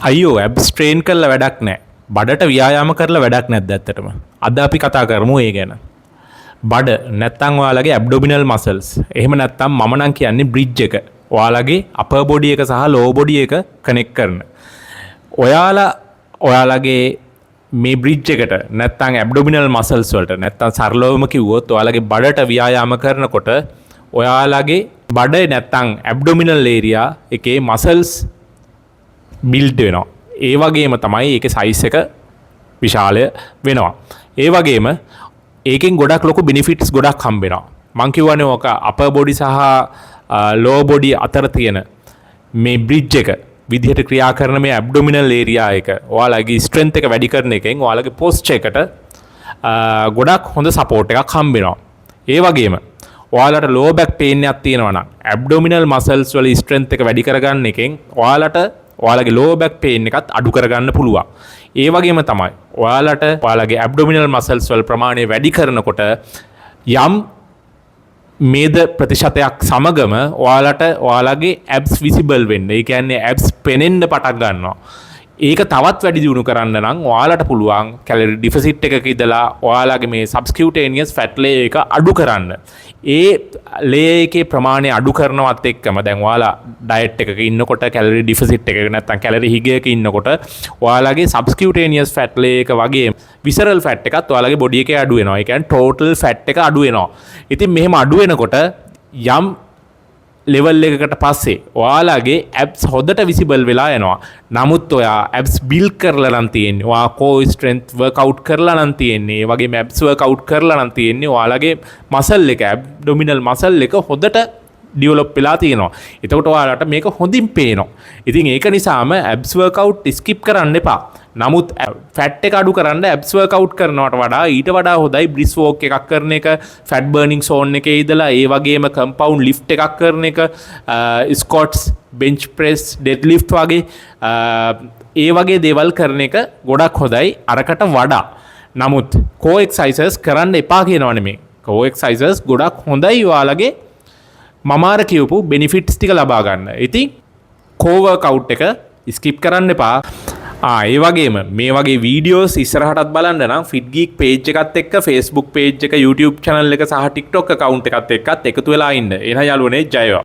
අයියෝ ඇබ්ස් ට්‍රේන් කරලා වැඩක් නැහැ. බඩට ව්‍යායාම කරලා වැඩක් නැද්ද ඇත්තටම? අද අපි කතා කරමු ඒ ගැන. බඩ නැත්තම් ඔයාලගේ ඇබ්ඩොමිනල් මසල්ස්. එහෙම නැත්තම් මම නම් කියන්නේ බ්‍රිජ් එක. ඔයාලගේ අපර් බොඩි එක සහ ලෝවර් බොඩි එක කනෙක්ට් කරන. ඔයාලගේ මේ බ්‍රිජ් එකට නැත්තම් ඇබ්ඩොමිනල් මසල්ස් වලට නැත්තම් සරලවම කිව්වොත් ඔයාලගේ බඩට ව්‍යායාම කරනකොට ඔයාලගේ බඩ නැත්තම් ඇබ්ඩොමිනල් ඒරියා එකේ මසල්ස් බිල්ඩ් වෙනවා. ඒ වගේම තමයි ඒකේ සයිස් එක විශාලය වෙනවා. ඒ වගේම ඒකෙන් ගොඩක් ලොකු බෙනිෆිට්ස් ගොඩක් හම්බ වෙනවා. මං කියවනේ ඕක අපර් බොඩි සහ ලෝවර් බොඩි අතර තියෙන මේ බ්‍රිජ් එක විදිහට ක්‍රියා කරන මේ ඇබ්ඩොමිනල් ඒරියා එක ඔයාලගේ ස්ට්‍රෙන්ත් එක වැඩි කරන එකෙන් ඔයාලගේ පොස්චර් එකට ගොඩක් හොඳ සපෝට් එකක් හම්බ වෙනවා. ඒ වගේම ඔයාලට ලෝ බැක් පේන් එකක් තියෙනවා නම් ඇබ්ඩොමිනල් මසල්ස් වල ස්ට්‍රෙන්ත් එක වැඩි කරගන්න එකෙන් ඔයාලගේ ලෝ බැක් පේන් එකත් අඩු කරගන්න පුළුවන්. ඒ වගේම තමයි ඔයාලගේ ඇබ්ඩොමිනල් මසල්ස් වල ප්‍රමාණය වැඩි කරනකොට යම් මේද ප්‍රතිශතයක් සමගම ඔයාලගේ ඇබ්ස් විසිබල් වෙන්න. ඒ කියන්නේ ඇබ්ස් පෙනෙන්න පටන් ගන්නවා. ඒක තවත් වැඩි දියුණු කරන්න නම් ඔයාලට පුළුවන් කැලරි ඩිෆිසිට් එකක ඉඳලා ඔයාලගේ මේ සබ්ස්කියුටේනියස් ෆැට් ලේයර් එක අඩු කරන්න. ඒ ලේයර් එකේ ප්‍රමාණය අඩු කරනවත් එක්කම දැන් ඔයාලා ඩයට් එකක ඉන්නකොට කැලරි ඩිෆිසිට් එකක නැත්නම් කැලරි හිගයක ඉන්නකොට ඔයාලගේ සබ්ස්කියුටේනියස් ෆැට් ලේයර් එක වගේ විසරල් ෆැට් එකත් ඔයාලගේ බොඩි එකේ අඩු වෙනවා. ඒ කියන්නේ ටෝටල් ෆැට් එක අඩු වෙනවා. ඉතින් මෙහෙම අඩු වෙනකොට යම් ලෙවල් එකකට පස්සේ ඔයාලගේ ඇබ්ස් හොදට විසිබල් වෙලා යනවා. නමුත් ඔයා ඇබ්ස් බිල්ඩ් කරලා නම් තියෙන්නේ. ඔයා කෝ ස්ට්‍රෙන්ත් වර්ක්අවුට් කරලා නම් තියෙන්නේ. ඒ වගේම ඇබ්ස් වර්ක්අවුට් කරලා නම් තියෙන්නේ. ඔයාලගේ මසල් එක ඇබ්ඩොමිනල් මසල් එක හොදට ඩිවලොප් වෙලා තියෙනවා. එතකොට ඔයාලට මේක හොඳින් පේනවා. ඉතින් ඒක නිසාම ඇබ්ස් වර්ක්අවුට් ස්කිප් කරන්න එපා. නමුත් ෆැට් එක අඩු කරන්න ඇබ්ස් වර්ක්අවුට් කරනවට වඩා ඊට වඩා හොඳයි බ්‍රිස් වෝක් එකක් කරන එක, ෆැට් බර්නින් සෝන් එකේ ඉඳලා ඒ වගේම කම්පවුන්ඩ් ලිෆ්ට් එකක් කරන එක, ස්ක්වොට්ස්, බෙන්ච් ප්‍රෙස්, ඩෙඩ් ලිෆ්ට් වගේ ඒ වගේ දේවල් කරන එක ගොඩක් හොඳයි අරකට වඩා. නමුත් කෝ එක්සර්සයිසස් කරන්න එපා කියනවා නෙමෙයි. කෝ එක්සර්සයිසස් ගොඩක් හොඳයි ඔයාලගේ මම අර කියපු බෙනිෆිට්ස් ටික ලබා ගන්න. ඉතින් කෝ වර්ක්අවුට් එක ස්කිප් කරන්න එපා. ඒ වගේම මේ වගේ වීඩියෝස් ඉස්සරහටත් බලන්න නම් ෆිට් ගීක් පේජ් එකත් එක්ක Facebook පේජ් එක, YouTube channel එක සහ TikTok account එකත් එක්කත් එකතු වෙලා ඉන්න. එහෙනම් යාළුවනේ ජය වේවා.